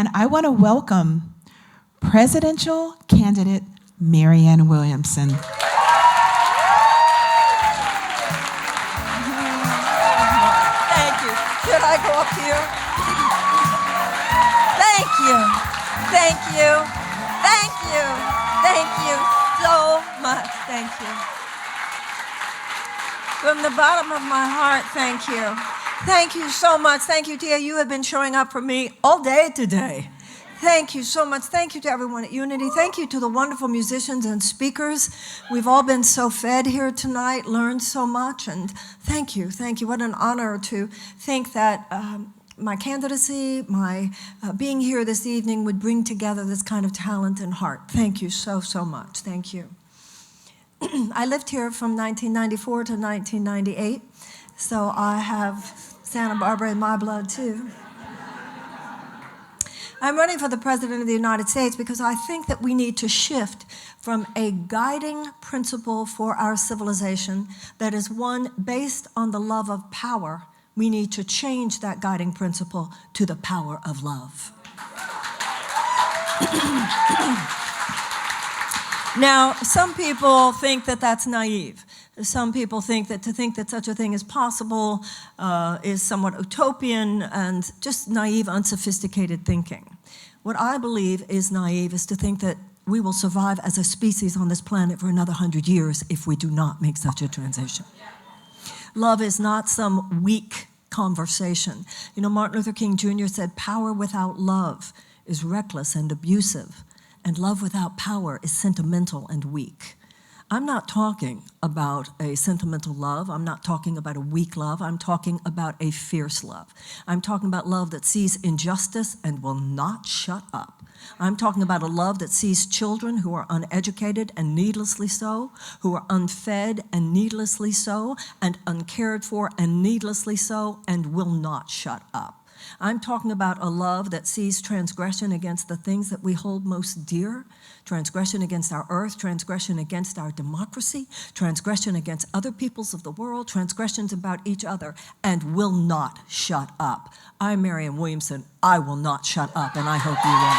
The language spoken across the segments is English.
And I want to welcome presidential candidate Marianne Williamson. Thank you. Should I go up here? Thank you. Thank you. Thank you. Thank you so much. Thank you. From the bottom of my heart, thank you. Thank you so much. Thank you, Tia. You have been showing up for me all day today. Thank you so much. Thank you to everyone at Unity. Thank you to the wonderful musicians and speakers. We've all been so fed here tonight, learned so much, and thank you. Thank you. What an honor to think that my candidacy, my being here this evening would bring together this kind of talent and heart. Thank you so, so much. Thank you. I lived here from 1994 to 1998, so I have Santa Barbara in my blood too. I'm running for the President of the United States because I think that we need to shift from a guiding principle for our civilization that is one based on the love of power. We need to change that guiding principle to the power of love. Now, some people think that that's naive. Some people think that such a thing is possible is somewhat utopian and just naive, unsophisticated thinking. What I believe is naive is to think that we will survive as a species on this planet for another 100 years if we do not make such a transition. Love is not some weak conversation. You know, Martin Luther King Jr. said, "Power without love is reckless and abusive, and love without power is sentimental and weak." I'm not talking about a sentimental love. I'm not talking about a weak love. I'm talking about a fierce love. I'm talking about love that sees injustice and will not shut up. I'm talking about a love that sees children who are uneducated and needlessly so, who are unfed and needlessly so, and uncared for and needlessly so, and will not shut up. I'm talking about a love that sees transgression against the things that we hold most dear, transgression against our earth, transgression against our democracy, transgression against other peoples of the world, transgressions about each other, and will not shut up. I'm Marianne Williamson. I will not shut up, and I hope you will.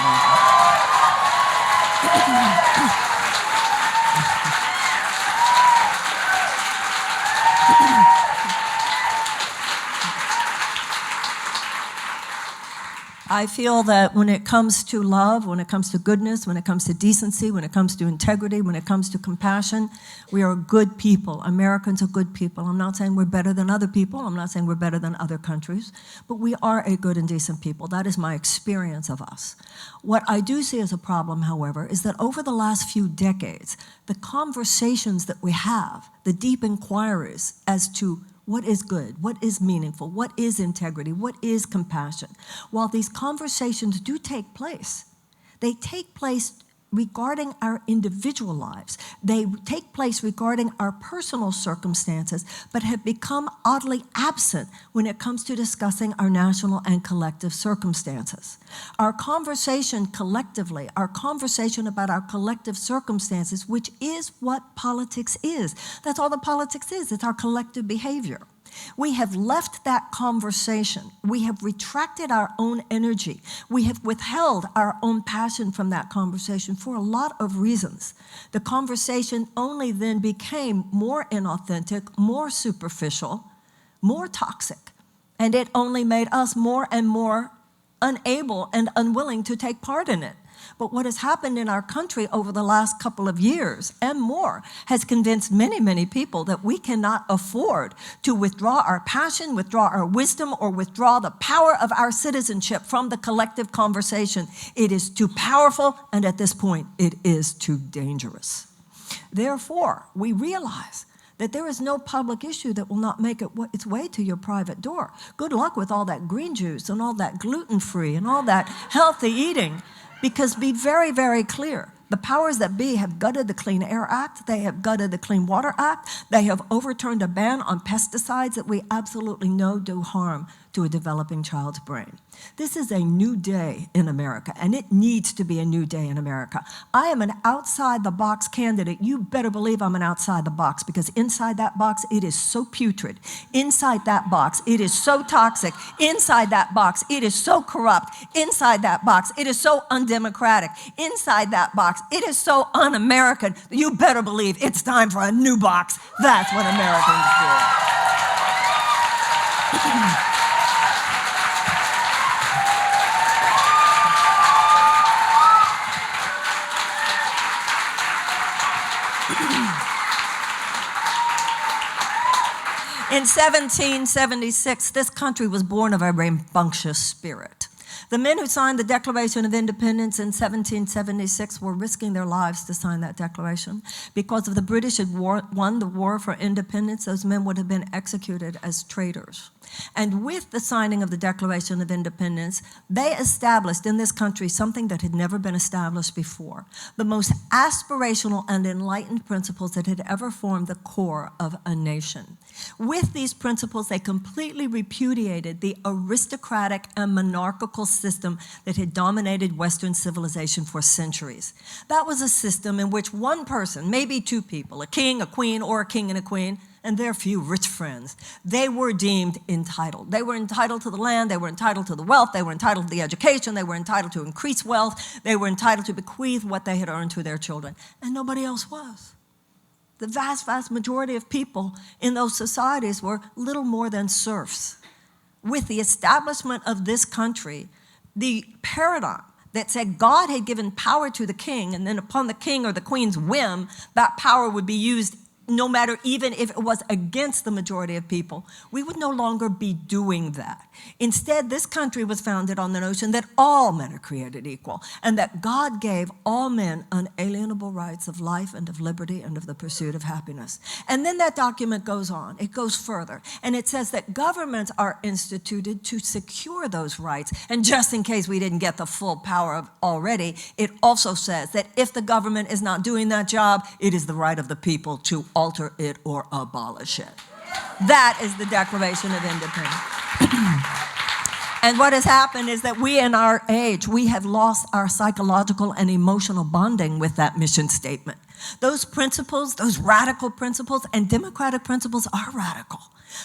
I feel that when it comes to love, when it comes to goodness, when it comes to decency, when it comes to integrity, when it comes to compassion, we are good people. Americans are good people. I'm not saying we're better than other people. I'm not saying we're better than other countries, but we are a good and decent people. That is my experience of us. What I do see as a problem, however, is that over the last few decades, the conversations that we have, the deep inquiries as to what is good? What is meaningful? What is integrity? What is compassion? While these conversations do take place, they take place regarding our individual lives. They take place regarding our personal circumstances, but have become oddly absent when it comes to discussing our national and collective circumstances. Our conversation collectively, our conversation about our collective circumstances, which is what politics is. That's all that politics is. It's our collective behavior. We have left that conversation. We have retracted our own energy. We have withheld our own passion from that conversation for a lot of reasons. The conversation only then became more inauthentic, more superficial, more toxic, and it only made us more and more unable and unwilling to take part in it. But what has happened in our country over the last couple of years and more has convinced many, many people that we cannot afford to withdraw our passion, withdraw our wisdom, or withdraw the power of our citizenship from the collective conversation. It is too powerful, and at this point, it is too dangerous. Therefore, we realize that there is no public issue that will not make its way to your private door. Good luck with all that green juice and all that gluten-free and all that healthy eating. Because be very, very clear, the powers that be have gutted the Clean Air Act, they have gutted the Clean Water Act, they have overturned a ban on pesticides that we absolutely know do harm to a developing child's brain. This is a new day in America, and it needs to be a new day in America. I am an outside-the-box candidate. You better believe I'm an outside-the-box, because inside that box, it is so putrid. Inside that box, it is so toxic. Inside that box, it is so corrupt. Inside that box, it is so undemocratic. Inside that box, it is so un-American. You better believe it's time for a new box. That's what Americans do. In 1776, this country was born of a rambunctious spirit. The men who signed the Declaration of Independence in 1776 were risking their lives to sign that declaration. Because if the British had won the war for independence, those men would have been executed as traitors. And with the signing of the Declaration of Independence, they established in this country something that had never been established before, the most aspirational and enlightened principles that had ever formed the core of a nation. With these principles, they completely repudiated the aristocratic and monarchical system that had dominated Western civilization for centuries. That was a system in which one person, maybe two people, a king, a queen, or a king and a queen, and their few rich friends, they were deemed entitled. They were entitled to the land, they were entitled to the wealth, they were entitled to the education, they were entitled to increase wealth, they were entitled to bequeath what they had earned to their children, and nobody else was. The vast, vast majority of people in those societies were little more than serfs. With the establishment of this country, the paradigm that said God had given power to the king, and then upon the king or the queen's whim, that power would be used no matter even if it was against the majority of people, we would no longer be doing that. Instead, this country was founded on the notion that all men are created equal and that God gave all men unalienable rights of life and of liberty and of the pursuit of happiness. And then that document goes on, it goes further, and it says that governments are instituted to secure those rights. And just in case we didn't get the full power of already, it also says that if the government is not doing that job, it is the right of the people to alter it or abolish it. That is the Declaration of Independence. And what has happened is that we in our age, we have lost our psychological and emotional bonding with that mission statement. Those principles, those radical principles, and democratic principles are radical.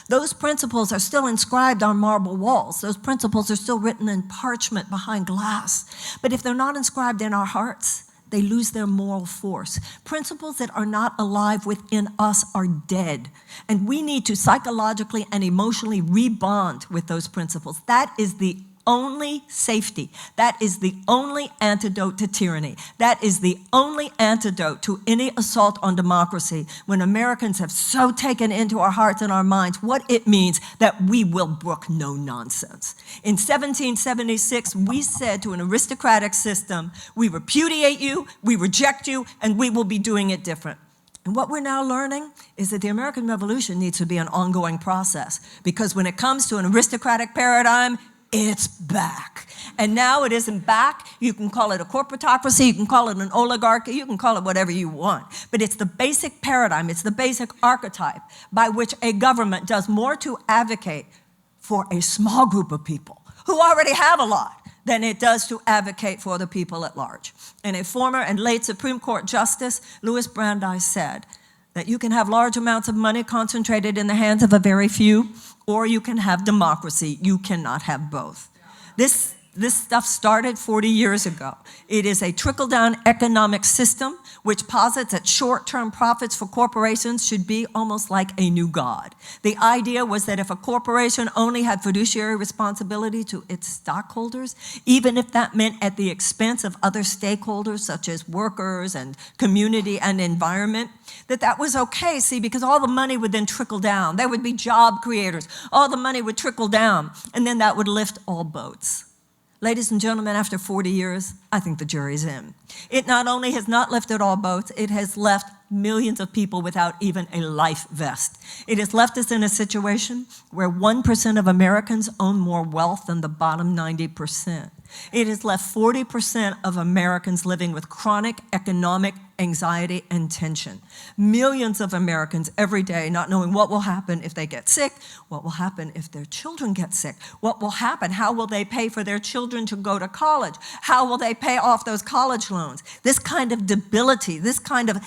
Those principles are still inscribed on marble walls. Those principles are still written in parchment behind glass. But if they're not inscribed in our hearts, they lose their moral force. Principles that are not alive within us are dead. And we need to psychologically and emotionally rebond with those principles. That is the only safety. That is the only antidote to tyranny. That is the only antidote to any assault on democracy when Americans have so taken into our hearts and our minds what it means that we will brook no nonsense. In 1776, we said to an aristocratic system, we repudiate you, we reject you, and we will be doing it different. And what we're now learning is that the American Revolution needs to be an ongoing process, because when it comes to an aristocratic paradigm, it's back. And now it isn't back. You can call it a corporatocracy, you can call it an oligarchy, you can call it whatever you want. But it's the basic paradigm, it's the basic archetype by which a government does more to advocate for a small group of people who already have a lot than it does to advocate for the people at large. And a former and late Supreme Court Justice, Louis Brandeis, said that you can have large amounts of money concentrated in the hands of a very few, or you can have democracy. You cannot have both. This stuff started 40 years ago. It is a trickle-down economic system which posits that short-term profits for corporations should be almost like a new god. The idea was that if a corporation only had fiduciary responsibility to its stockholders, even if that meant at the expense of other stakeholders such as workers and community and environment, that was okay, see, because all the money would then trickle down. There would be job creators. All the money would trickle down, and then that would lift all boats. Ladies and gentlemen, after 40 years, I think the jury's in. It not only has not lifted all boats, it has left millions of people without even a life vest. It has left us in a situation where 1% of Americans own more wealth than the bottom 90%. It has left 40% of Americans living with chronic economic anxiety, and tension. Millions of Americans every day not knowing what will happen if they get sick, what will happen if their children get sick, what will happen, how will they pay for their children to go to college, how will they pay off those college loans. This kind of debility, this kind of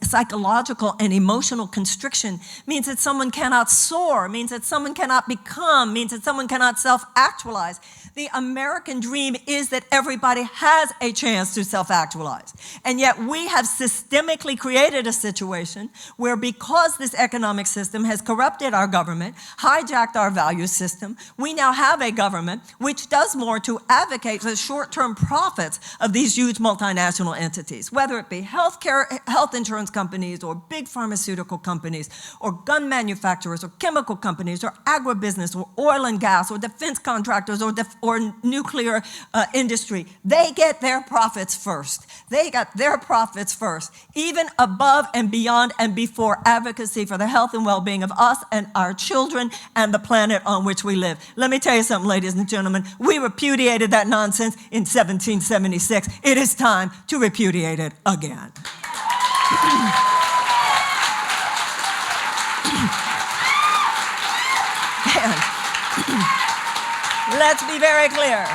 psychological and emotional constriction means that someone cannot soar, means that someone cannot become, means that someone cannot self-actualize. The American dream is that everybody has a chance to self-actualize. And yet we have systemically created a situation where, because this economic system has corrupted our government, hijacked our value system, we now have a government which does more to advocate for the short-term profits of these huge multinational entities, whether it be health insurance companies or big pharmaceutical companies or gun manufacturers or chemical companies or agribusiness or oil and gas or defense contractors or nuclear industry. They get their profits first. They got their profits first, even above and beyond and before advocacy for the health and well-being of us and our children and the planet on which we live. Let me tell you something, ladies and gentlemen. We repudiated that nonsense in 1776. It is time to repudiate it again. Let's be very clear.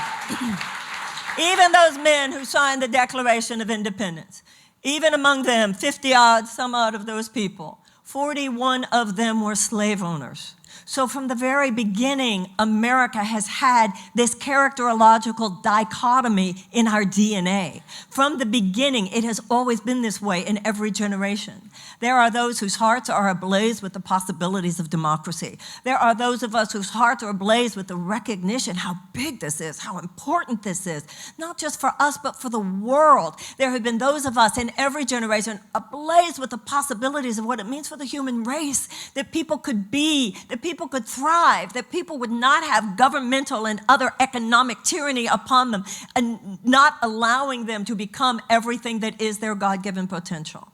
Even those men who signed the Declaration of Independence, even among them, 50-odd, some odd of those people, 41 of them were slave owners. So from the very beginning, America has had this characterological dichotomy in our DNA. From the beginning, it has always been this way in every generation. There are those whose hearts are ablaze with the possibilities of democracy. There are those of us whose hearts are ablaze with the recognition how big this is, how important this is, not just for us, but for the world. There have been those of us in every generation ablaze with the possibilities of what it means for the human race, that people could be, that people could thrive, that people would not have governmental and other economic tyranny upon them and not allowing them to become everything that is their God-given potential.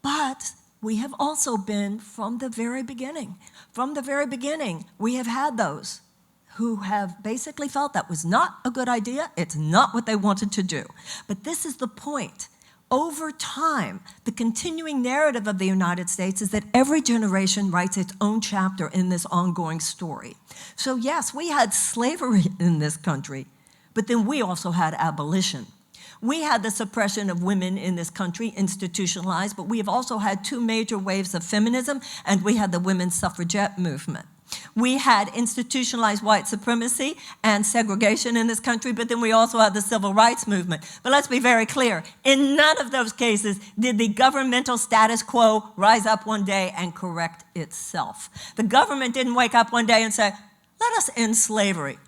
But we have also been from the very beginning. From the very beginning, we have had those who have basically felt that was not a good idea. It's not what they wanted to do. But this is the point. Over time, the continuing narrative of the United States is that every generation writes its own chapter in this ongoing story. So yes, we had slavery in this country, but then we also had abolition. We had the suppression of women in this country institutionalized, but we have also had two major waves of feminism, and we had the women's suffragette movement. We had institutionalized white supremacy and segregation in this country, but then we also had the civil rights movement. But let's be very clear, in none of those cases did the governmental status quo rise up one day and correct itself. The government didn't wake up one day and say, let us end slavery.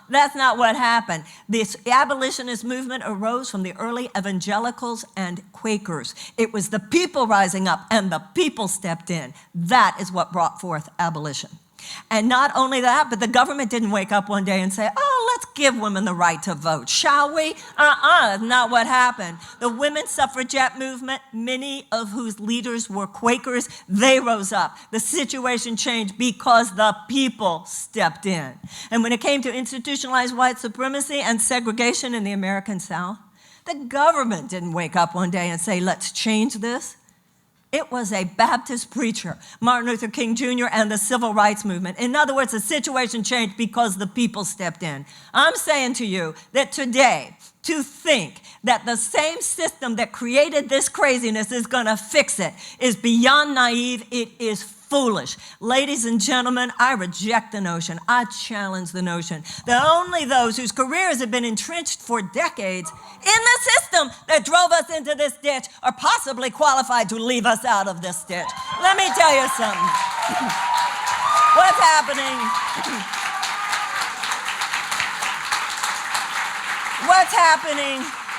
That's not what happened. This abolitionist movement arose from the early evangelicals and Quakers. It was the people rising up, and the people stepped in. That is what brought forth abolition. And not only that, but the government didn't wake up one day and say, oh, let's give women the right to vote, shall we? That's not what happened. The women's suffragette movement, many of whose leaders were Quakers, they rose up. The situation changed because the people stepped in. And when it came to institutionalized white supremacy and segregation in the American South, the government didn't wake up one day and say, let's change this. It was a Baptist preacher, Martin Luther King Jr., and the civil rights movement. In other words, the situation changed because the people stepped in. I'm saying to you that today, to think that the same system that created this craziness is going to fix it is beyond naive. It is foolish. Ladies and gentlemen, I reject the notion. I challenge the notion that only those whose careers have been entrenched for decades in the system that drove us into this ditch are possibly qualified to leave us out of this ditch. Let me tell you something. What's happening?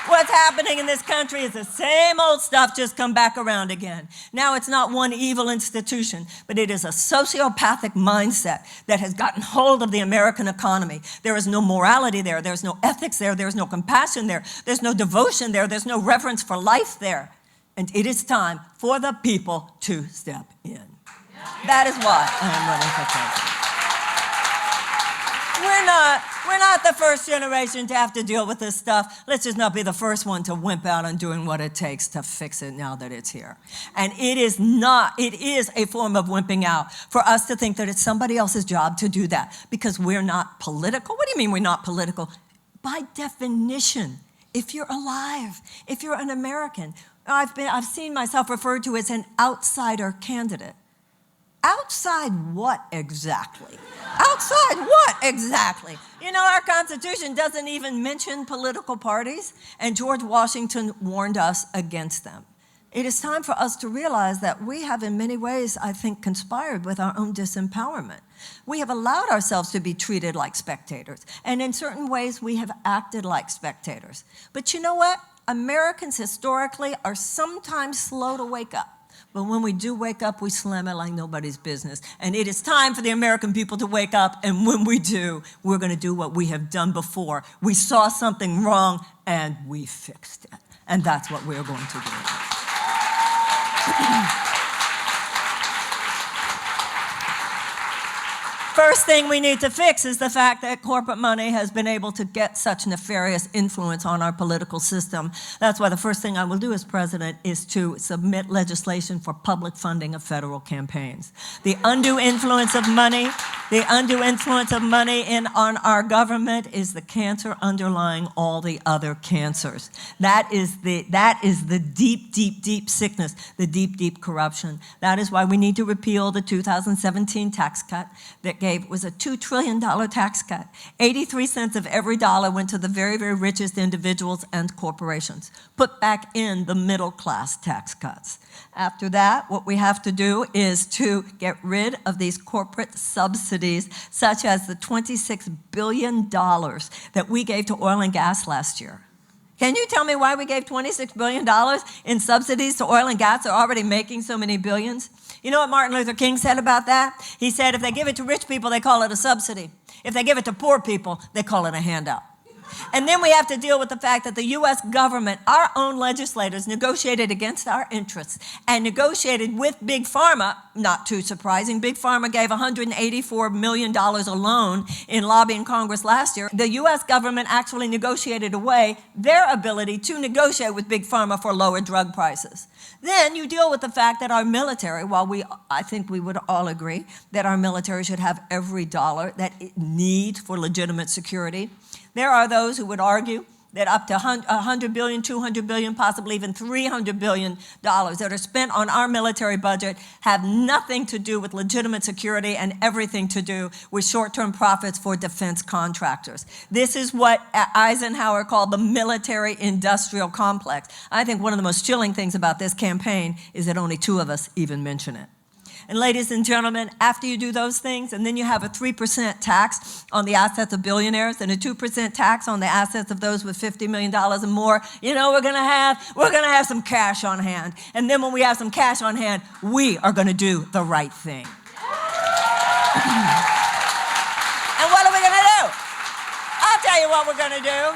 What's happening in this country is the same old stuff just come back around again. Now it's not one evil institution, but it is a sociopathic mindset that has gotten hold of the American economy. There is no morality there. There's no ethics there. There's no compassion there. There's no devotion there. There's no reverence for life there. And it is time for the people to step in. That is why I am running for president. We're not the first generation to have to deal with this stuff. Let's just not be the first one to wimp out on doing what it takes to fix it now that it's here. And it is a form of wimping out for us to think that it's somebody else's job to do that because we're not political. What do you mean we're not political? By definition, if you're alive, if you're an American, I've seen myself referred to as an outsider candidate. Outside what exactly? Outside what exactly? You know, our Constitution doesn't even mention political parties, and George Washington warned us against them. It is time for us to realize that we have in many ways, I think, conspired with our own disempowerment. We have allowed ourselves to be treated like spectators, and in certain ways we have acted like spectators. But you know what? Americans historically are sometimes slow to wake up. But when we do wake up, we slam it like nobody's business. And it is time for the American people to wake up, and when we do, we're going to do what we have done before. We saw something wrong, and we fixed it. And that's what we're going to do. First thing we need to fix is the fact that corporate money has been able to get such nefarious influence on our political system. That's why the first thing I will do as president is to submit legislation for public funding of federal campaigns. The undue influence of money on our government is the cancer underlying all the other cancers. That is the deep, deep, deep sickness, the deep, deep corruption. That is why we need to repeal the 2017 tax cut that was a $2 trillion tax cut. 83 cents of every dollar went to the very, very richest individuals and corporations. Put back in the middle class tax cuts. After that, what we have to do is to get rid of these corporate subsidies, such as the $26 billion that we gave to oil and gas last year. Can you tell me why we gave $26 billion in subsidies to oil and gas? They're already making so many billions. You know what Martin Luther King said about that? He said, if they give it to rich people, they call it a subsidy. If they give it to poor people, they call it a handout. And then we have to deal with the fact that the U.S. government, our own legislators, negotiated against our interests and negotiated with Big Pharma. Not too surprising. Big Pharma gave $184 million alone in lobbying Congress last year. The U.S. government actually negotiated away their ability to negotiate with Big Pharma for lower drug prices. Then you deal with the fact that our military, while I think we would all agree that our military should have every dollar that it needs for legitimate security, there are those who would argue that up to $100 billion, $200 billion, possibly even $300 billion that are spent on our military budget have nothing to do with legitimate security and everything to do with short-term profits for defense contractors. This is what Eisenhower called the military-industrial complex. I think one of the most chilling things about this campaign is that only 2 of us even mention it. And ladies and gentlemen, after you do those things, and then you have a 3% tax on the assets of billionaires and a 2% tax on the assets of those with $50 million and more, you know, we're gonna have some cash on hand. And then when we have some cash on hand, we are gonna do the right thing. And what are we gonna do? I'll tell you what we're gonna do.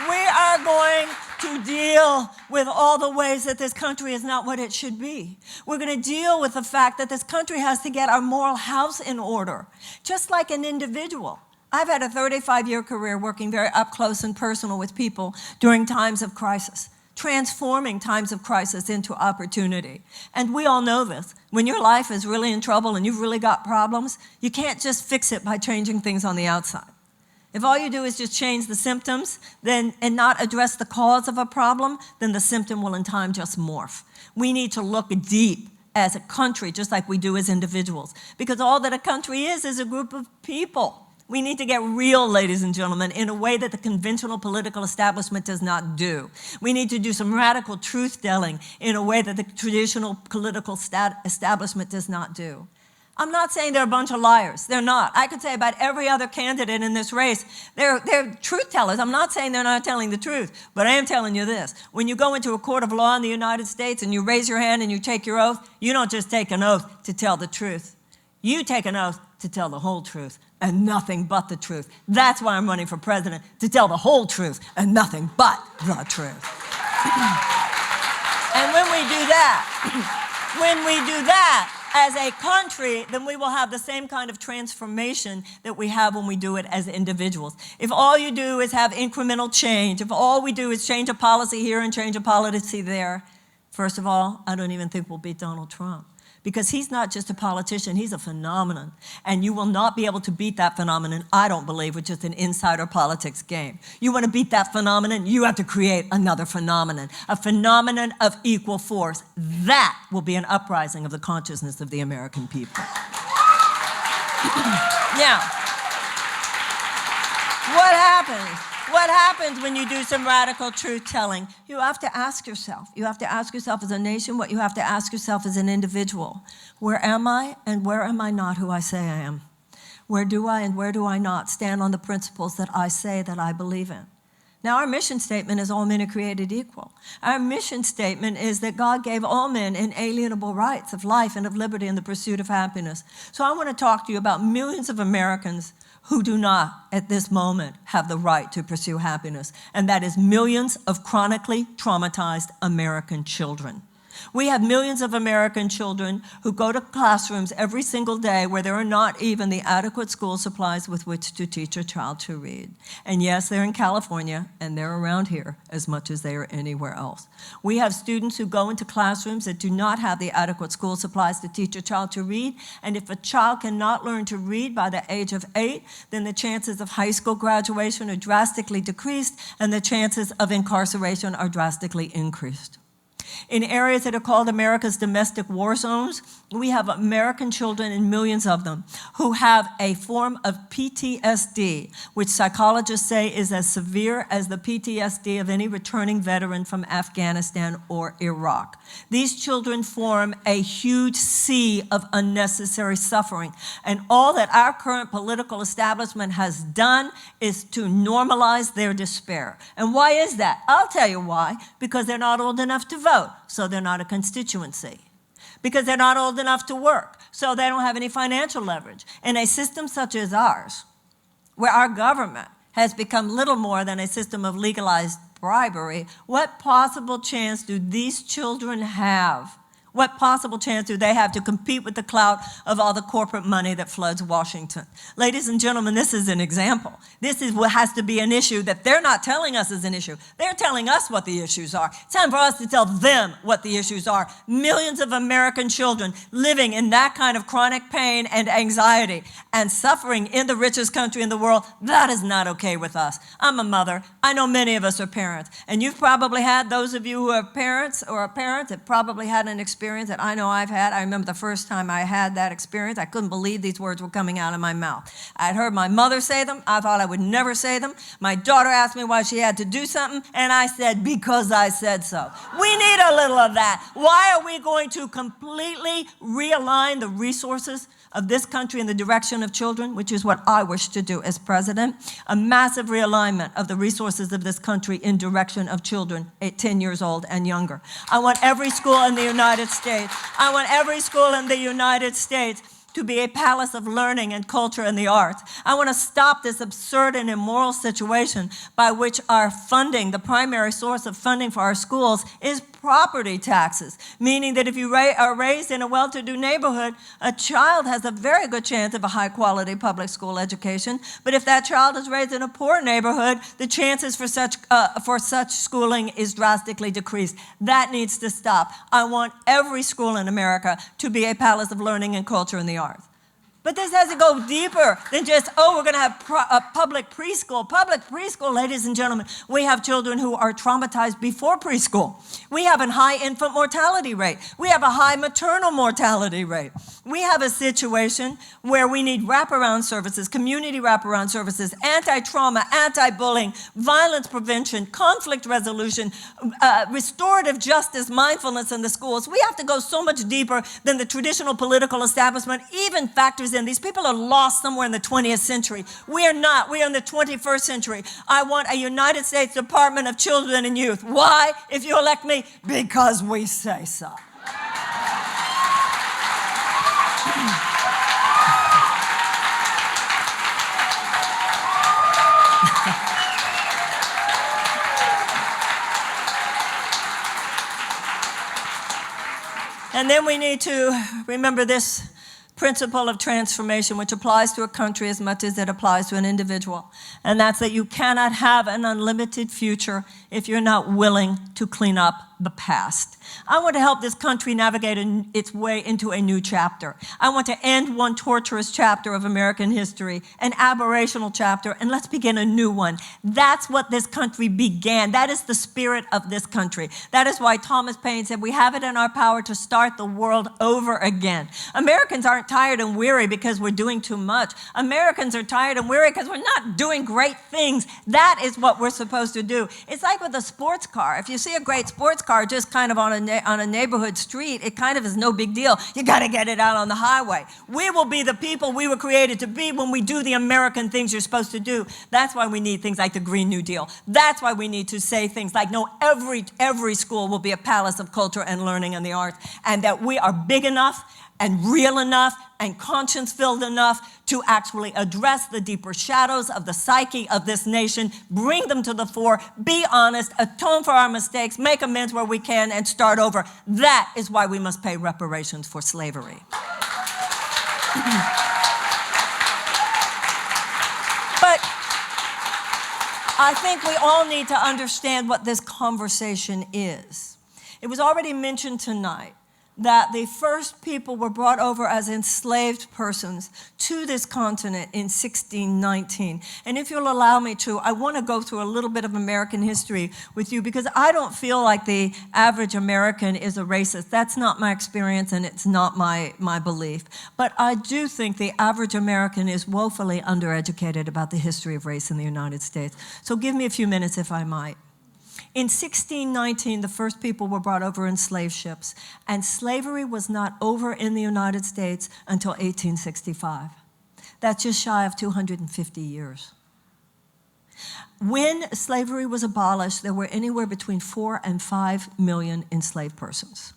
We are going to deal with all the ways that this country is not what it should be. We're going to deal with the fact that this country has to get our moral house in order, just like an individual. I've had a 35-year career working very up close and personal with people during times of crisis, transforming times of crisis into opportunity. And we all know this. When your life is really in trouble and you've really got problems, you can't just fix it by changing things on the outside. If all you do is just change the symptoms and not address the cause of a problem, then the symptom will in time just morph. We need to look deep as a country, just like we do as individuals, because all that a country is a group of people. We need to get real, ladies and gentlemen, in a way that the conventional political establishment does not do. We need to do some radical truth-telling in a way that the traditional political establishment does not do. I'm not saying they're a bunch of liars. They're not. I could say about every other candidate in this race, they're truth tellers. I'm not saying they're not telling the truth, but I am telling you this. When you go into a court of law in the United States and you raise your hand and you take your oath, you don't just take an oath to tell the truth. You take an oath to tell the whole truth and nothing but the truth. That's why I'm running for president, to tell the whole truth and nothing but the truth. And when we do that, as a country, then we will have the same kind of transformation that we have when we do it as individuals. If all you do is have incremental change, if all we do is change a policy here and change a policy there, first of all, I don't even think we'll beat Donald Trump. Because he's not just a politician, he's a phenomenon. And you will not be able to beat that phenomenon, I don't believe, with just an insider politics game. You want to beat that phenomenon, you have to create another phenomenon, a phenomenon of equal force. That will be an uprising of the consciousness of the American people. Now, what happens? What happens when you do some radical truth-telling? You have to ask yourself. You have to ask yourself as a nation what you have to ask yourself as an individual. Where am I and where am I not who I say I am? Where do I and where do I not stand on the principles that I say that I believe in? Now, our mission statement is all men are created equal. Our mission statement is that God gave all men inalienable rights of life and of liberty in the pursuit of happiness. So I want to talk to you about millions of Americans who do not, at this moment, have the right to pursue happiness, and that is millions of chronically traumatized American children. We have millions of American children who go to classrooms every single day where there are not even the adequate school supplies with which to teach a child to read. And yes, they're in California, and they're around here as much as they are anywhere else. We have students who go into classrooms that do not have the adequate school supplies to teach a child to read, and if a child cannot learn to read by the age of 8, then the chances of high school graduation are drastically decreased, and the chances of incarceration are drastically increased. In areas that are called America's domestic war zones, we have American children, and millions of them, who have a form of PTSD, which psychologists say is as severe as the PTSD of any returning veteran from Afghanistan or Iraq. These children form a huge sea of unnecessary suffering, and all that our current political establishment has done is to normalize their despair. And why is that? I'll tell you why. Because they're not old enough to vote, so they're not a constituency. Because they're not old enough to work, so they don't have any financial leverage. In a system such as ours, where our government has become little more than a system of legalized bribery, what possible chance do these children have? What possible chance do they have to compete with the clout of all the corporate money that floods Washington? Ladies and gentlemen, this is an example. This is what has to be an issue that they're not telling us is an issue. They're telling us what the issues are. It's time for us to tell them what the issues are. Millions of American children living in that kind of chronic pain and anxiety and suffering in the richest country in the world, that is not okay with us. I'm a mother. I know many of us are parents. And you've probably had, those of you who are parents or are parents, have probably had an experience that I know I've had. I remember the first time I had that experience, I couldn't believe these words were coming out of my mouth. I'd heard my mother say them. I thought I would never say them. My daughter asked me why she had to do something, and I said, because I said so. We need a little of that. Why are we going to completely realign the resources of this country in the direction of children, which is what I wish to do as president? A massive realignment of the resources of this country in direction of children 10 years old and younger. I want every school in the United States, to be a palace of learning and culture and the arts. I want to stop this absurd and immoral situation by which our funding, the primary source of funding for our schools, is property taxes, meaning that if you are raised in a well-to-do neighborhood, a child has a very good chance of a high-quality public school education. But if that child is raised in a poor neighborhood, the chances for such schooling is drastically decreased. That needs to stop. I want every school in America to be a palace of learning and culture and the arts. But this has to go deeper than just, we're going to have a public preschool. Public preschool, ladies and gentlemen, we have children who are traumatized before preschool. We have a high infant mortality rate. We have a high maternal mortality rate. We have a situation where we need wraparound services, community wraparound services, anti-trauma, anti-bullying, violence prevention, conflict resolution, restorative justice, mindfulness in the schools. We have to go so much deeper than the traditional political establishment even factors in. These people are lost somewhere in the 20th century. We are not. We are in the 21st century. I want a United States Department of Children and Youth. Why? If you elect me, because we say so. And then we need to remember this principle of transformation, which applies to a country as much as it applies to an individual. And that's that you cannot have an unlimited future if you're not willing to clean up the past. I want to help this country navigate its way into a new chapter. I want to end one torturous chapter of American history, an aberrational chapter, and let's begin a new one. That's what this country began. That is the spirit of this country. That is why Thomas Paine said we have it in our power to start the world over again. Americans aren't tired and weary because we're doing too much. Americans are tired and weary because we're not doing great things. That is what we're supposed to do. It's like with a sports car. If you see a great sports car just kind of on a neighborhood street, it kind of is no big deal. You got to get it out on the highway. We will be the people we were created to be when we do the American things you're supposed to do. That's why we need things like the Green New Deal. That's why we need to say things like, no, every school will be a palace of culture and learning and the arts, and that we are big enough and real enough and conscience-filled enough to actually address the deeper shadows of the psyche of this nation, bring them to the fore, be honest, atone for our mistakes, make amends where we can, and start over. That is why we must pay reparations for slavery. But I think we all need to understand what this conversation is. It was already mentioned tonight that the first people were brought over as enslaved persons to this continent in 1619. And if you'll allow me to, I want to go through a little bit of American history with you, because I don't feel like the average American is a racist. That's not my experience, and it's not my belief. But I do think the average American is woefully undereducated about the history of race in the United States. So give me a few minutes, if I might. In 1619, the first people were brought over in slave ships, and slavery was not over in the United States until 1865. That's just shy of 250 years. When slavery was abolished, there were anywhere between 4 and 5 million enslaved persons.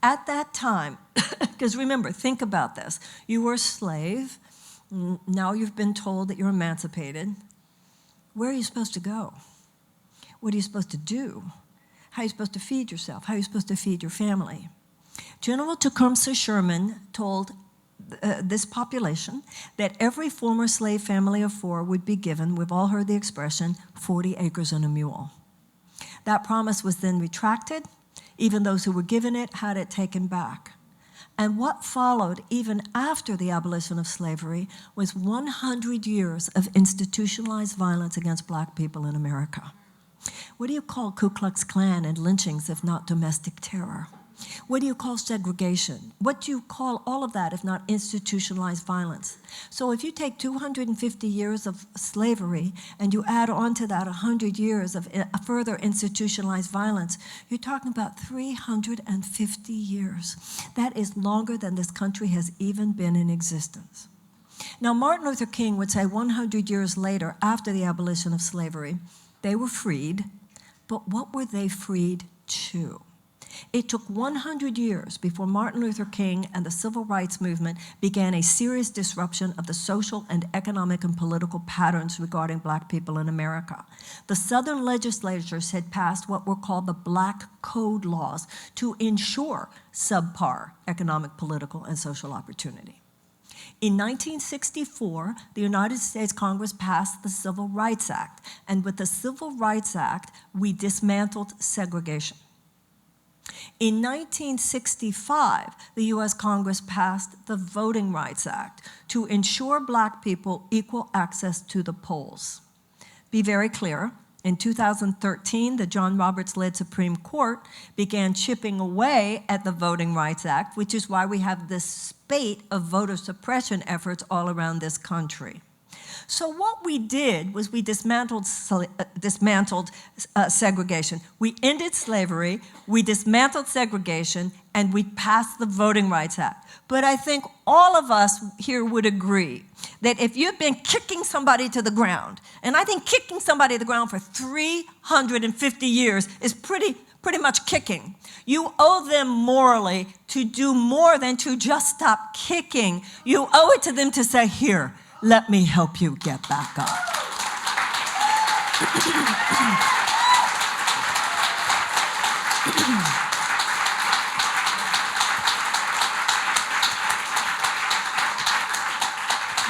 At that time, because remember, think about this. You were a slave. Now you've been told that you're emancipated. Where are you supposed to go? What are you supposed to do? How are you supposed to feed yourself? How are you supposed to feed your family? General Tecumseh Sherman told this population that every former slave family of 4 would be given, we've all heard the expression, 40 acres and a mule. That promise was then retracted. Even those who were given it had it taken back. And what followed, even after the abolition of slavery, was 100 years of institutionalized violence against black people in America. What do you call Ku Klux Klan and lynchings if not domestic terror? What do you call segregation? What do you call all of that if not institutionalized violence? So if you take 250 years of slavery and you add on to that 100 years of further institutionalized violence, you're talking about 350 years. That is longer than this country has even been in existence. Now, Martin Luther King would say 100 years later, after the abolition of slavery, they were freed, but what were they freed to? It took 100 years before Martin Luther King and the civil rights movement began a serious disruption of the social and economic and political patterns regarding black people in America. The Southern legislatures had passed what were called the Black Code laws to ensure subpar economic, political, and social opportunity. In 1964, the United States Congress passed the Civil Rights Act, and with the Civil Rights Act, we dismantled segregation. In 1965, the U.S. Congress passed the Voting Rights Act to ensure black people equal access to the polls. Be very clear, in 2013, the John Roberts-led Supreme Court began chipping away at the Voting Rights Act, which is why we have this spate of voter suppression efforts all around this country. So what we did was we dismantled segregation. We ended slavery, we dismantled segregation, and we passed the Voting Rights Act. But I think all of us here would agree that if you've been kicking somebody to the ground, and I think kicking somebody to the ground for 350 years is pretty much kicking. You owe them morally to do more than to just stop kicking. You owe it to them to say, here, let me help you get back up.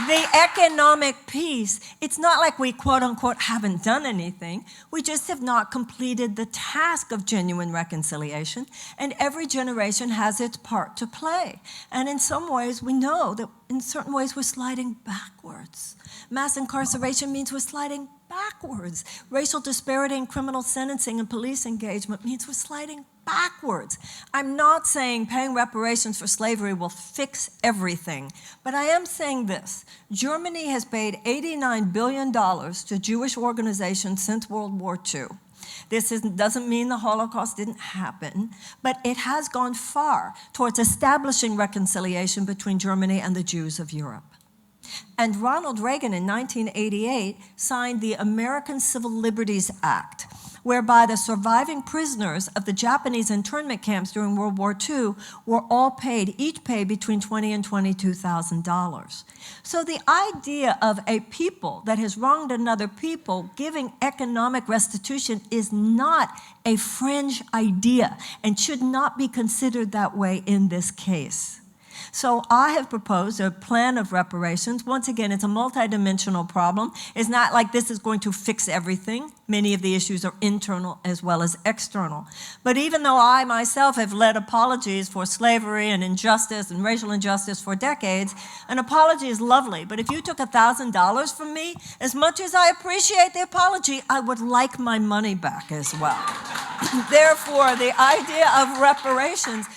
The economic piece, it's not like we, quote unquote, haven't done anything. We just have not completed the task of genuine reconciliation, and every generation has its part to play. And in some ways, we know that in certain ways we're sliding backwards. Mass incarceration means we're sliding backwards. Racial disparity in criminal sentencing and police engagement means we're sliding backwards. I'm not saying paying reparations for slavery will fix everything, but I am saying this. Germany has paid $89 billion to Jewish organizations since World War II. Doesn't mean the Holocaust didn't happen, but it has gone far towards establishing reconciliation between Germany and the Jews of Europe. And Ronald Reagan in 1988 signed the American Civil Liberties Act, whereby the surviving prisoners of the Japanese internment camps during World War II were all paid, each paid between $20,000 and $22,000. So the idea of a people that has wronged another people giving economic restitution is not a fringe idea and should not be considered that way in this case. So I have proposed a plan of reparations. Once again, it's a multidimensional problem. It's not like this is going to fix everything. Many of the issues are internal as well as external. But even though I myself have led apologies for slavery and injustice and racial injustice for decades, an apology is lovely. But if you took $1,000 from me, as much as I appreciate the apology, I would like my money back as well. Therefore, the idea of reparations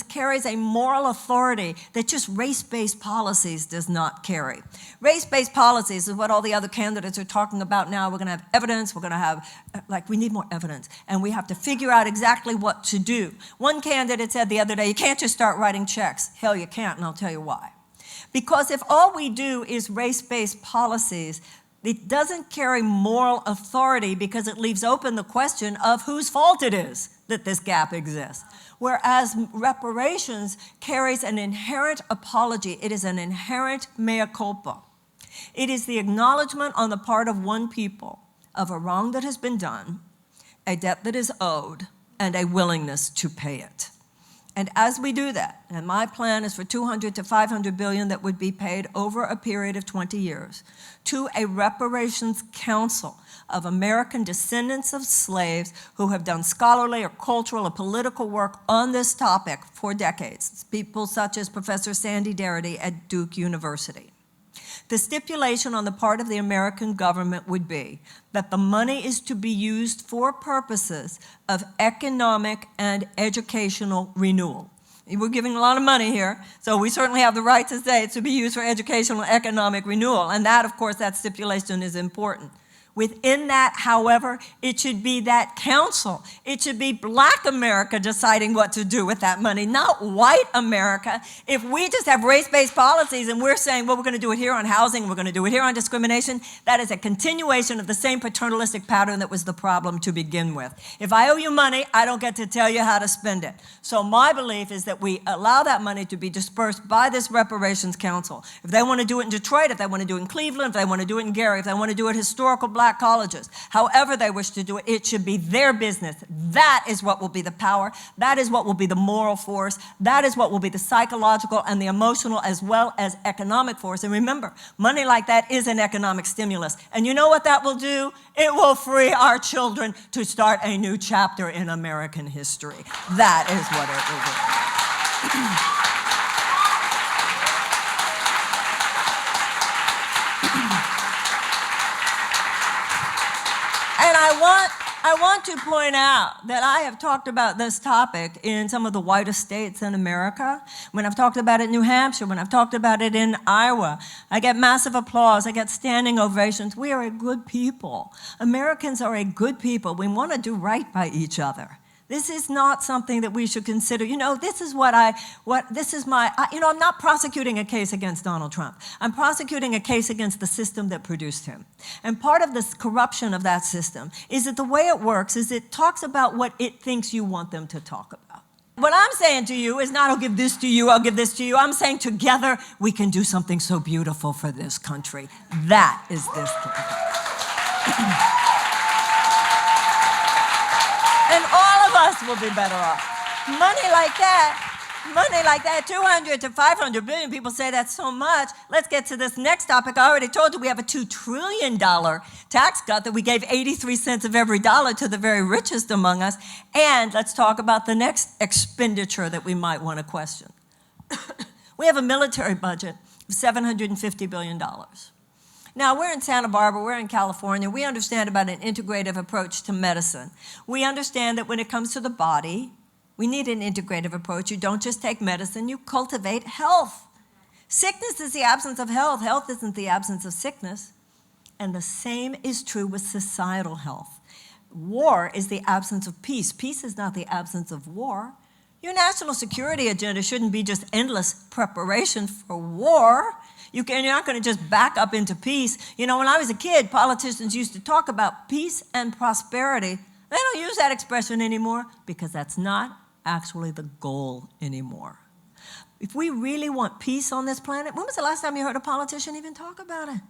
carries a moral authority that just race-based policies does not carry. Race-based policies is what all the other candidates are talking about now. We're going to have evidence. We're going to have, we need more evidence. And we have to figure out exactly what to do. One candidate said the other day, you can't just start writing checks. Hell, you can't, and I'll tell you why. Because if all we do is race-based policies, it doesn't carry moral authority because it leaves open the question of whose fault it is that this gap exists. Whereas reparations carries an inherent apology. It is an inherent mea culpa. It is the acknowledgement on the part of one people of a wrong that has been done, a debt that is owed, and a willingness to pay it. And as we do that, and my plan is for $200 to $500 billion that would be paid over a period of 20 years to a reparations council of American descendants of slaves who have done scholarly or cultural or political work on this topic for decades. People such as Professor Sandy Darity at Duke University. The stipulation on the part of the American government would be that the money is to be used for purposes of economic and educational renewal. We're giving a lot of money here, so we certainly have the right to say it's to be used for educational and economic renewal. And that, of course, that stipulation is important. Within that, however, it should be that council. It should be Black America deciding what to do with that money, not white America. If we just have race-based policies and we're saying, well, we're going to do it here on housing, we're going to do it here on discrimination, that is a continuation of the same paternalistic pattern that was the problem to begin with. If I owe you money, I don't get to tell you how to spend it. So my belief is that we allow that money to be dispersed by this reparations council. If they want to do it in Detroit, if they want to do it in Cleveland, if they want to do it in Gary, if they want to do it historical Black colleges, however they wish to do it, it should be their business. That is what will be the power. That is what will be the moral force. That is what will be the psychological and the emotional as well as economic force. And remember, money like that is an economic stimulus. And you know what that will do? It will free our children to start a new chapter in American history. That is what it will do. And I want to point out that I have talked about this topic in some of the whitest states in America. When I've talked about it in New Hampshire, when I've talked about it in Iowa, I get massive applause, I get standing ovations. We are a good people. Americans are a good people. We want to do right by each other. This is not something that we should consider. You know, I'm not prosecuting a case against Donald Trump. I'm prosecuting a case against the system that produced him. And part of this corruption of that system is that the way it works is it talks about what it thinks you want them to talk about. What I'm saying to you is not, I'll give this to you, I'll give this to you. I'm saying together we can do something so beautiful for this country. That is this country. And all of us will be better off. Money like that Money like that, 200 to 500 billion, people say that's so much. Let's get to this next topic. I already told you we have a $2 trillion tax cut that we gave 83 cents of every dollar to the very richest among us. And let's talk about the next expenditure that we might want to question. We have a military budget of $750 billion. Now, we're in Santa Barbara, we're in California. We understand about an integrative approach to medicine. We understand that when it comes to the body, we need an integrative approach. You don't just take medicine, you cultivate health. Sickness is the absence of health. Health isn't the absence of sickness. And the same is true with societal health. War is the absence of peace. Peace is not the absence of war. Your national security agenda shouldn't be just endless preparation for war. You're not going to just back up into peace. You know, when I was a kid, politicians used to talk about peace and prosperity. They don't use that expression anymore because that's not actually the goal anymore. If we really want peace on this planet, when was the last time you heard a politician even talk about it?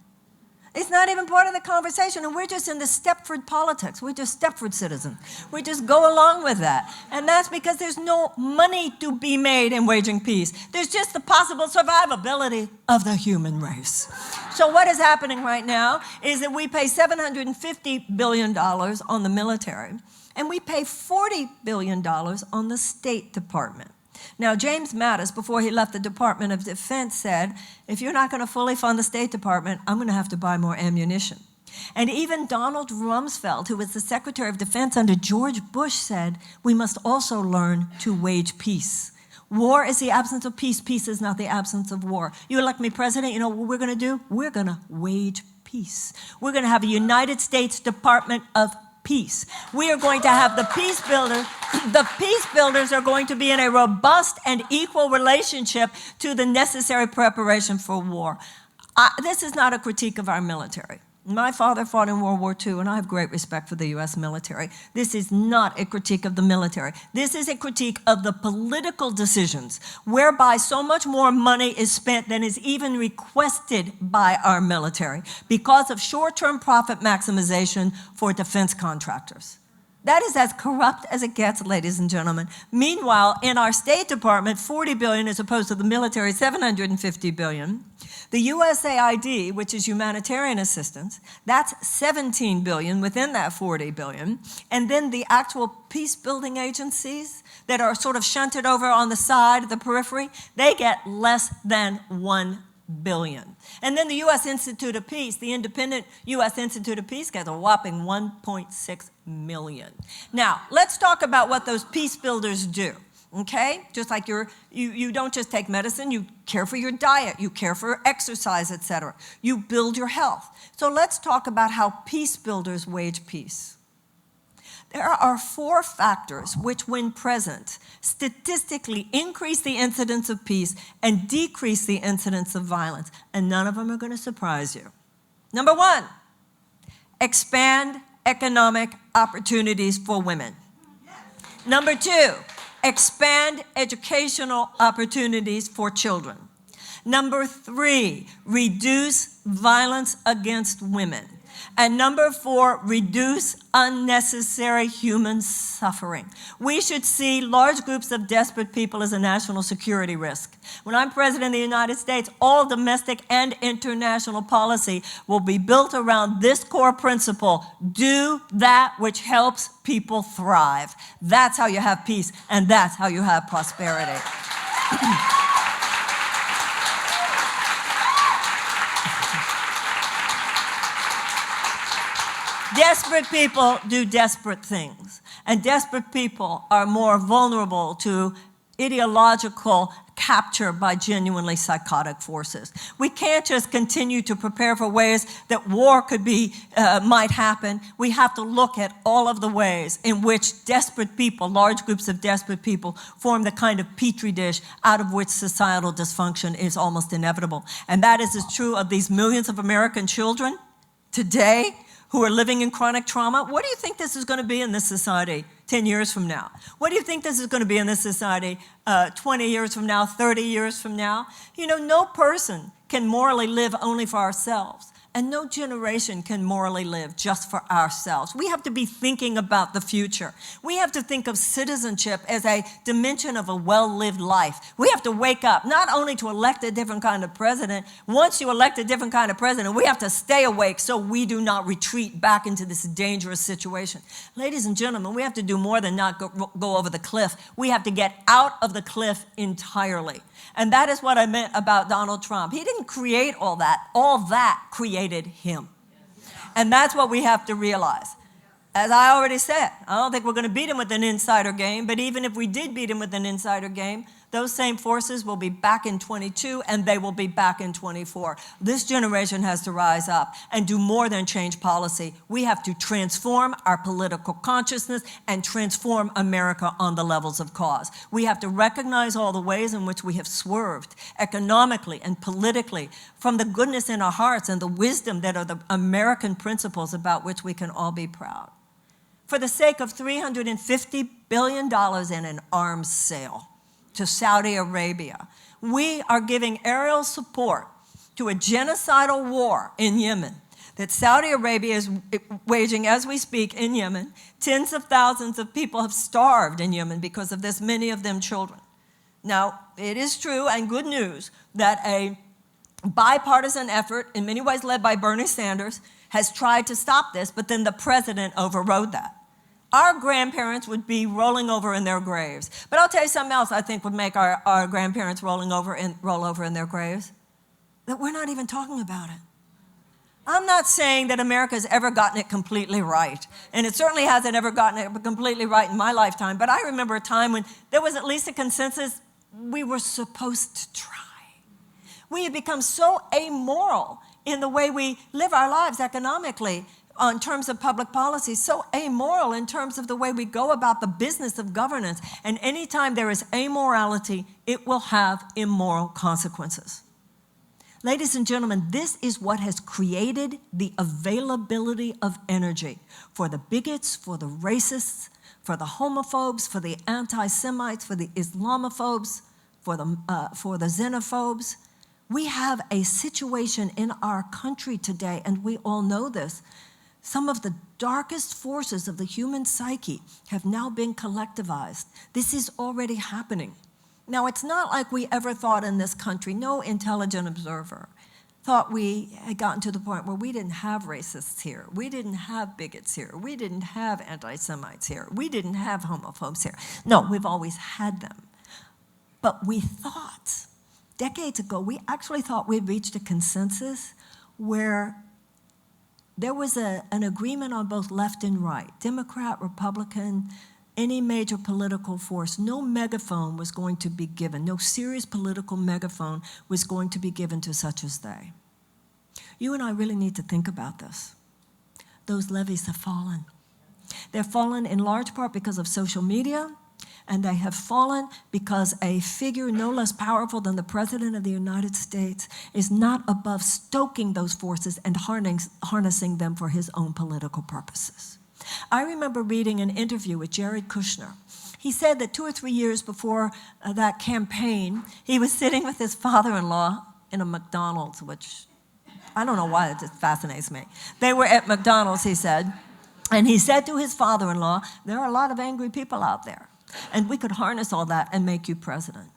It's not even part of the conversation, and we're just in the Stepford politics. We're just Stepford citizens. We just go along with that. And that's because there's no money to be made in waging peace. There's just the possible survivability of the human race. So what is happening right now is that we pay $750 billion on the military, and we pay $40 billion on the State Department. Now, James Mattis, before he left the Department of Defense, said, if you're not going to fully fund the State Department, I'm going to have to buy more ammunition. And even Donald Rumsfeld, who was the Secretary of Defense under George Bush, said, we must also learn to wage peace. War is the absence of peace. Peace is not the absence of war. You elect me president, you know what we're going to do? We're going to wage peace. We're going to have a United States Department of Peace. We are going to have the peace builders. The peace builders are going to be in a robust and equal relationship to the necessary preparation for war. This is not a critique of our military. My father fought in World War II, and I have great respect for the U.S. military. This is not a critique of the military. This is a critique of the political decisions whereby so much more money is spent than is even requested by our military because of short-term profit maximization for defense contractors. That is as corrupt as it gets, ladies and gentlemen. Meanwhile, in our State Department, $40 billion as opposed to the military, $750 billion. The USAID, which is humanitarian assistance, that's $17 billion within that $40 billion. And then the actual peace-building agencies that are sort of shunted over on the side, the periphery, they get less than $1 billion. And then the U.S. Institute of Peace, the independent U.S. Institute of Peace, gets a whopping $1.6 million. Now, let's talk about what those peace builders do. Okay? Just like you don't just take medicine, you care for your diet, you care for exercise, etc. You build your health. So let's talk about how peace builders wage peace. There are 4 factors which, when present, statistically increase the incidence of peace and decrease the incidence of violence. And none of them are going to surprise you. Number 1, expand economic opportunities for women. Number 2, expand educational opportunities for children. Number 3, reduce violence against women. And number 4, reduce unnecessary human suffering. We should see large groups of desperate people as a national security risk. When I'm president of the United States, all domestic and international policy will be built around this core principle: do that which helps people thrive. That's how you have peace, and that's how you have prosperity. Desperate people do desperate things, and desperate people are more vulnerable to ideological capture by genuinely psychotic forces. We can't just continue to prepare for ways that war might happen. We have to look at all of the ways in which desperate people, large groups of desperate people, form the kind of petri dish out of which societal dysfunction is almost inevitable. And that is as true of these millions of American children today who are living in chronic trauma. What do you think this is going to be in this society 10 years from now? What do you think this is going to be in this society 20 years from now, 30 years from now? You know, no person can morally live only for ourselves And no generation can morally live just for ourselves. We have to be thinking about the future. We have to think of citizenship as a dimension of a well-lived life. We have to wake up, not only to elect a different kind of president. Once you elect a different kind of president, we have to stay awake so we do not retreat back into this dangerous situation. Ladies and gentlemen, we have to do more than not go over the cliff. We have to get out of the cliff entirely. And that is what I meant about Donald Trump. He didn't create all that. All that created him. And that's what we have to realize. As I already said, I don't think we're going to beat him with an insider game, but even if we did beat him with an insider game, those same forces will be back in 22 and they will be back in 24. This generation has to rise up and do more than change policy. We have to transform our political consciousness and transform America on the levels of cause. We have to recognize all the ways in which we have swerved economically and politically from the goodness in our hearts and the wisdom that are the American principles about which we can all be proud. For the sake of $350 billion in an arms sale to Saudi Arabia, we are giving aerial support to a genocidal war in Yemen that Saudi Arabia is waging as we speak in Yemen. Tens of thousands of people have starved in Yemen because of this, many of them children. Now, it is true and good news that a bipartisan effort, in many ways led by Bernie Sanders, has tried to stop this, but then the president overrode that. Our grandparents would be rolling over in their graves. But I'll tell you something else I think would make our grandparents roll over in their graves. That we're not even talking about it. I'm not saying that America has ever gotten it completely right. And it certainly hasn't ever gotten it completely right in my lifetime. But I remember a time when there was at least a consensus we were supposed to try. We had become so amoral in the way we live our lives economically, in terms of public policy, so amoral in terms of the way we go about the business of governance. And anytime there is amorality, it will have immoral consequences. Ladies and gentlemen, this is what has created the availability of energy for the bigots, for the racists, for the homophobes, for the anti-Semites, for the Islamophobes, for the xenophobes. We have a situation in our country today, and we all know this. Some of the darkest forces of the human psyche have now been collectivized. This is already happening. Now, it's not like we ever thought in this country, no intelligent observer thought we had gotten to the point where we didn't have racists here. We didn't have bigots here. We didn't have anti-Semites here. We didn't have homophobes here. No, we've always had them. But we thought, decades ago, we actually thought we'd reached a consensus where there was an agreement on both left and right, Democrat, Republican, any major political force. No megaphone was going to be given. No serious political megaphone was going to be given to such as they. You and I really need to think about this. Those levees have fallen. They've fallen in large part because of social media, and they have fallen because a figure no less powerful than the President of the United States is not above stoking those forces and harnessing them for his own political purposes. I remember reading an interview with Jared Kushner. He said that 2 or 3 years before that campaign, he was sitting with his father-in-law in a McDonald's, which I don't know why it just fascinates me. They were at McDonald's, he said, and he said to his father-in-law, there are a lot of angry people out there. And we could harness all that and make you president.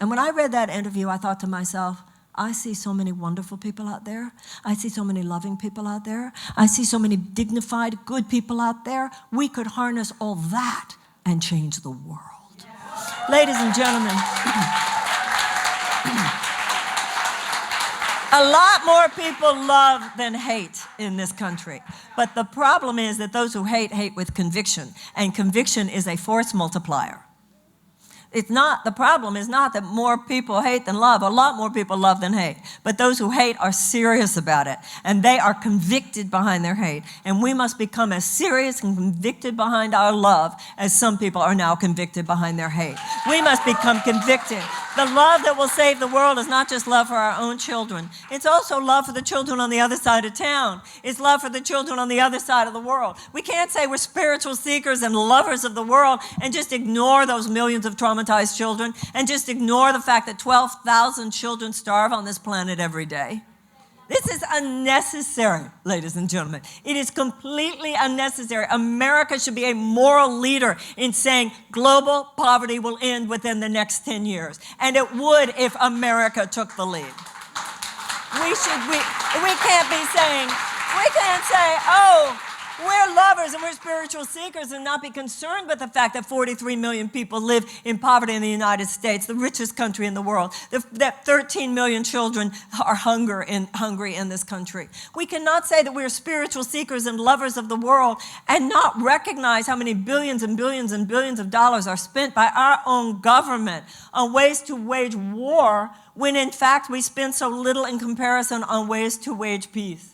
And when I read that interview, I thought to myself, I see so many wonderful people out there. I see so many loving people out there. I see so many dignified, good people out there. We could harness all that and change the world. Yeah. Ladies and gentlemen, a lot more people love than hate in this country. But the problem is that those who hate, hate with conviction. And conviction is a force multiplier. The problem is not that more people hate than love. A lot more people love than hate. But those who hate are serious about it. And they are convicted behind their hate. And we must become as serious and convicted behind our love as some people are now convicted behind their hate. We must become convicted. The love that will save the world is not just love for our own children. It's also love for the children on the other side of town. It's love for the children on the other side of the world. We can't say we're spiritual seekers and lovers of the world and just ignore those millions of traumatized children and just ignore the fact that 12,000 children starve on this planet every day. This is unnecessary, ladies and gentlemen. It is completely unnecessary. America should be a moral leader in saying global poverty will end within the next 10 years. And it would if America took the lead. We can't say, oh, we're lovers and we're spiritual seekers and not be concerned with the fact that 43 million people live in poverty in the United States, the richest country in the world, that 13 million children are hungry in this country. We cannot say that we're spiritual seekers and lovers of the world and not recognize how many billions and billions and billions of dollars are spent by our own government on ways to wage war when in fact we spend so little in comparison on ways to wage peace.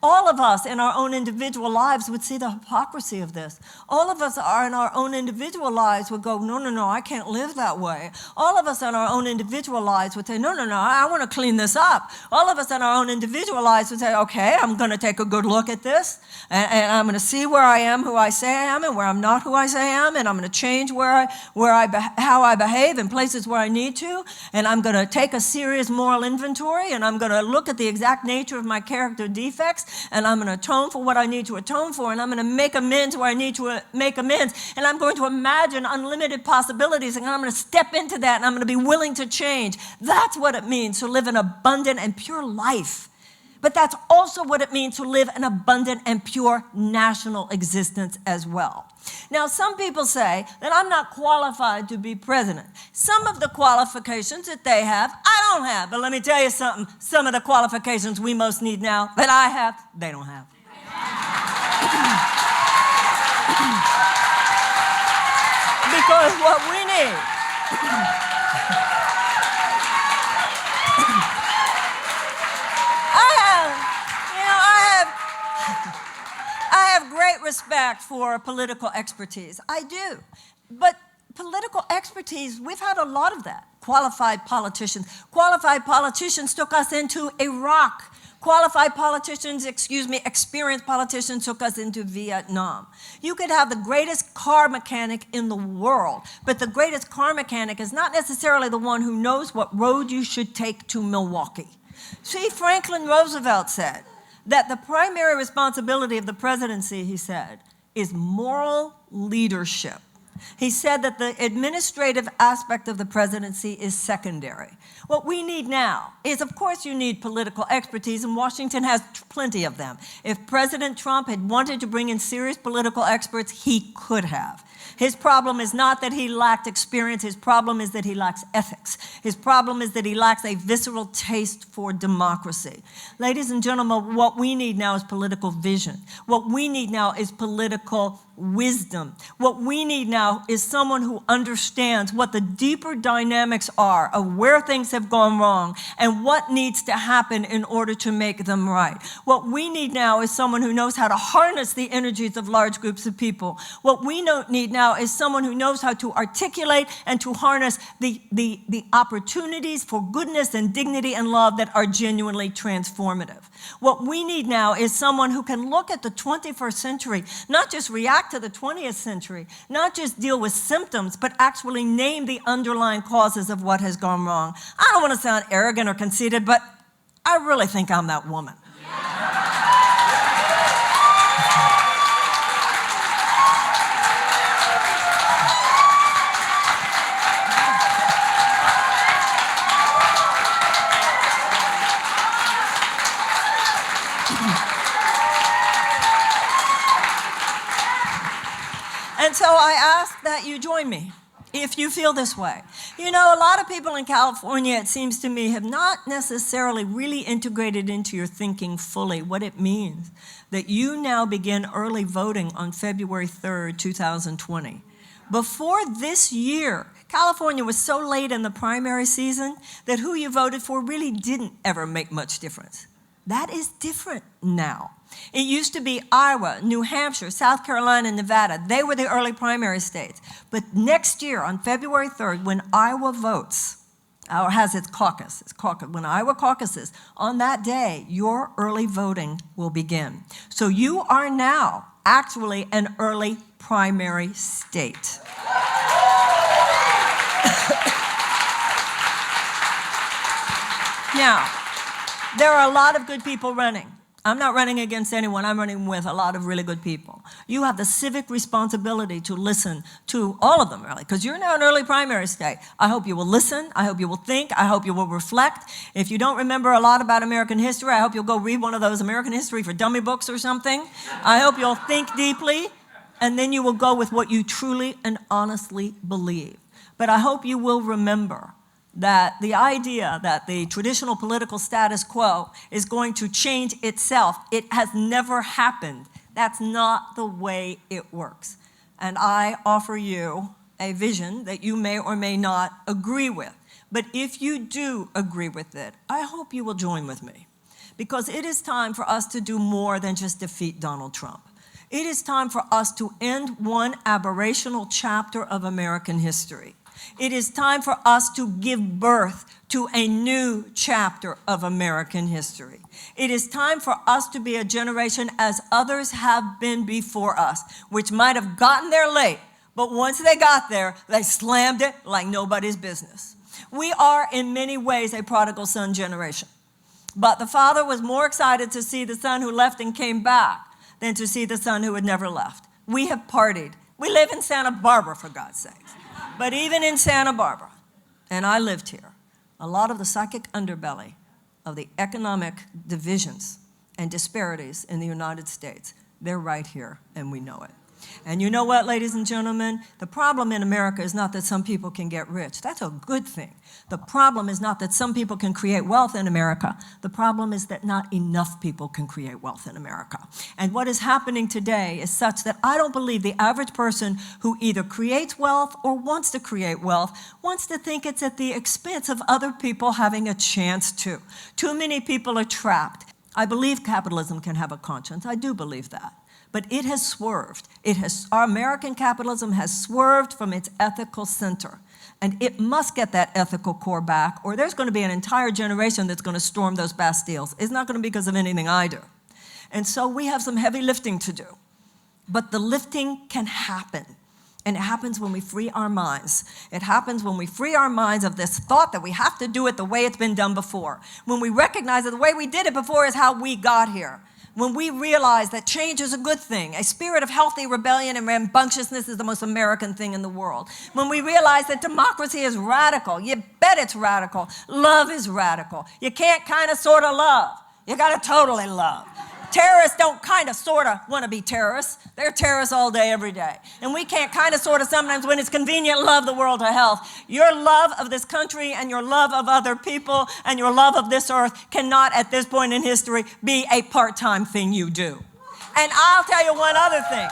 All of us in our own individual lives would see the hypocrisy of this. All of us are in our own individual lives would go, no, I can't live that way. All of us in our own individual lives would say, no, I want to clean this up. All of us in our own individual lives would say, okay, I'm going to take a good look at this, and I'm going to see where I am who I say I am and where I'm not who I say I am, and I'm going to change how I behave in places where I need to, and I'm going to take a serious moral inventory, and I'm going to look at the exact nature of my character defects, and I'm going to atone for what I need to atone for, and I'm going to make amends where I need to make amends, and I'm going to imagine unlimited possibilities, and I'm going to step into that, and I'm going to be willing to change. That's what it means to live an abundant and pure life. But that's also what it means to live an abundant and pure national existence as well. Now, some people say that I'm not qualified to be president. Some of the qualifications that they have, I don't have. But let me tell you something. Some of the qualifications we most need now that I have, they don't have. Because what we need... I have great respect for political expertise. I do. But political expertise, we've had a lot of that. Qualified politicians. Qualified politicians took us into Iraq. Experienced politicians took us into Vietnam. You could have the greatest car mechanic in the world, but the greatest car mechanic is not necessarily the one who knows what road you should take to Milwaukee. See, Franklin Roosevelt said that the primary responsibility of the presidency, he said, is moral leadership. He said that the administrative aspect of the presidency is secondary. What we need now is, of course, you need political expertise, and Washington has plenty of them. If President Trump had wanted to bring in serious political experts, he could have. His problem is not that he lacked experience. His problem is that he lacks ethics. His problem is that he lacks a visceral taste for democracy. Ladies and gentlemen, what we need now is political vision. What we need now is political wisdom. What we need now is someone who understands what the deeper dynamics are of where things have gone wrong and what needs to happen in order to make them right. What we need now is someone who knows how to harness the energies of large groups of people. What we need now is someone who knows how to articulate and to harness the opportunities for goodness and dignity and love that are genuinely transformative. What we need now is someone who can look at the 21st century, not just react to the 20th century, not just deal with symptoms, but actually name the underlying causes of what has gone wrong. I don't want to sound arrogant or conceited, but I really think I'm that woman. And so I ask that you join me if you feel this way. You know, a lot of people in California, it seems to me, have not necessarily really integrated into your thinking fully what it means that you now begin early voting on February 3rd, 2020. Before this year, California was so late in the primary season that who you voted for really didn't ever make much difference. That is different now. It used to be Iowa, New Hampshire, South Carolina, and Nevada. They were the early primary states. But next year, on February 3rd, when Iowa votes, or has its caucus, when Iowa caucuses, on that day, your early voting will begin. So you are now actually an early primary state. There are a lot of good people running. I'm not running against anyone. I'm running with a lot of really good people. You have the civic responsibility to listen to all of them, really, because you're now in early primary state. I hope you will listen. I hope you will think. I hope you will reflect. If you don't remember a lot about American history, I hope you'll go read one of those American History for Dummy books or something. I hope you'll think deeply, and then you will go with what you truly and honestly believe. But I hope you will remember that the idea that the traditional political status quo is going to change itself, it has never happened. That's not the way it works. And I offer you a vision that you may or may not agree with. But if you do agree with it, I hope you will join with me. Because it is time for us to do more than just defeat Donald Trump. It is time for us to end one aberrational chapter of American history. It is time for us to give birth to a new chapter of American history. It is time for us to be a generation as others have been before us, which might have gotten there late, but once they got there, they slammed it like nobody's business. We are, in many ways, a prodigal son generation. But the father was more excited to see the son who left and came back than to see the son who had never left. We have partied. We live in Santa Barbara, for God's sakes. But even in Santa Barbara, and I lived here, a lot of the psychic underbelly of the economic divisions and disparities in the United States, they're right here, and we know it. And you know what, ladies and gentlemen? The problem in America is not that some people can get rich. That's a good thing. The problem is not that some people can create wealth in America. The problem is that not enough people can create wealth in America. And what is happening today is such that I don't believe the average person who either creates wealth or wants to create wealth wants to think it's at the expense of other people having a chance to. Too many people are trapped. I believe capitalism can have a conscience. I do believe that. But it has swerved. Our American capitalism has swerved from its ethical center. And it must get that ethical core back, or there's going to be an entire generation that's going to storm those Bastilles. It's not going to be because of anything I do. And so we have some heavy lifting to do. But the lifting can happen. And it happens when we free our minds. It happens when we free our minds of this thought that we have to do it the way it's been done before. When we recognize that the way we did it before is how we got here. When we realize that change is a good thing, a spirit of healthy rebellion and rambunctiousness is the most American thing in the world. When we realize that democracy is radical, you bet it's radical. Love is radical. You can't kind of sort of love. You got to totally love. Terrorists don't kind of sort of want to be terrorists. They're terrorists all day, every day. And we can't kind of sort of sometimes when it's convenient love the world to health. Your love of this country and your love of other people and your love of this earth cannot at this point in history be a part-time thing you do. And I'll tell you one other thing.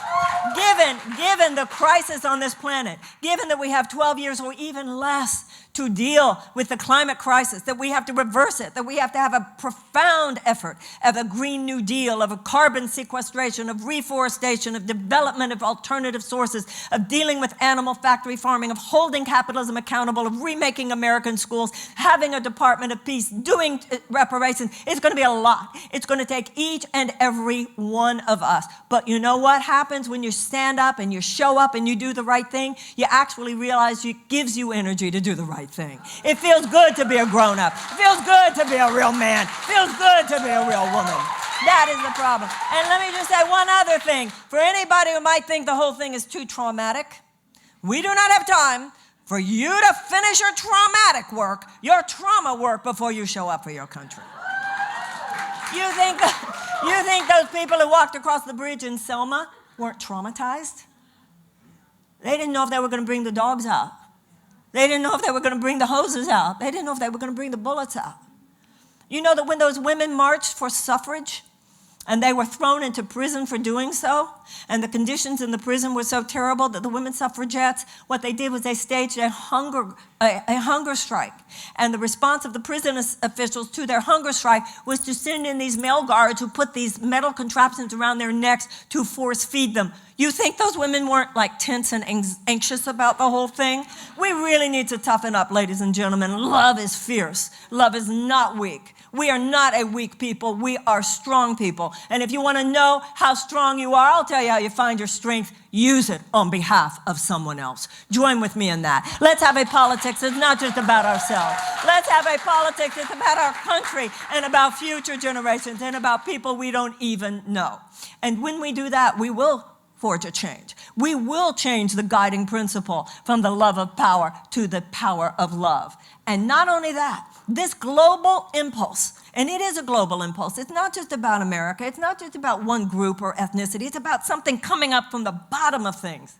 Given the crisis on this planet, given that we have 12 years or even less to deal with the climate crisis, that we have to reverse it, that we have to have a profound effort of a Green New Deal, of a carbon sequestration, of reforestation, of development of alternative sources, of dealing with animal factory farming, of holding capitalism accountable, of remaking American schools, having a Department of Peace, doing reparations. It's going to be a lot. It's going to take each and every one of us. But you know what happens when you stand up and you show up and you do the right thing? You actually realize it gives you energy to do the right thing. It feels good to be a grown-up. It feels good to be a real man. It feels good to be a real woman. That is the problem. And let me just say one other thing. For anybody who might think the whole thing is too traumatic, we do not have time for you to finish your traumatic work, your trauma work, before you show up for your country. You think those people who walked across the bridge in Selma weren't traumatized? They didn't know if they were going to bring the dogs out. They didn't know if they were going to bring the hoses out. They didn't know if they were going to bring the bullets out. You know that when those women marched for suffrage and they were thrown into prison for doing so, and the conditions in the prison were so terrible that the women suffragettes, what they did was they staged a hunger strike. And the response of the prison officials to their hunger strike was to send in these male guards who put these metal contraptions around their necks to force feed them. You think those women weren't like tense and anxious about the whole thing? We really need to toughen up, ladies and gentlemen. Love is fierce. Love is not weak. We are not a weak people. We are strong people. And if you want to know how strong you are, I'll tell you how you find your strength. Use it on behalf of someone else. Join with me in that. Let's have a politics that's not just about ourselves. Let's have a politics that's about our country and about future generations and about people we don't even know. And when we do that, we will forge a change. We will change the guiding principle from the love of power to the power of love. And not only that, this global impulse, and it is a global impulse, it's not just about America, it's not just about one group or ethnicity, it's about something coming up from the bottom of things.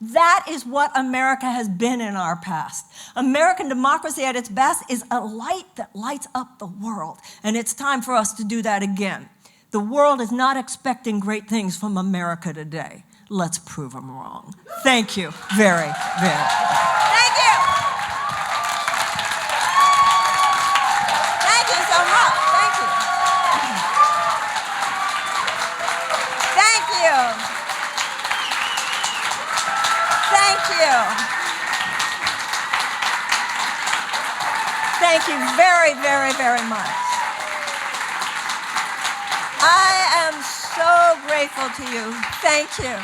That is what America has been in our past. American democracy at its best is a light that lights up the world, and it's time for us to do that again. The world is not expecting great things from America today. Let's prove them wrong. Thank you very, very much. Thank you. Thank you so much. Thank you. Thank you. Thank you. Thank you very, very, very much. I am so grateful to you. Thank you.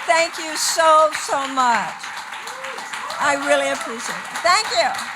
Thank you so, so much. I really appreciate it. Thank you.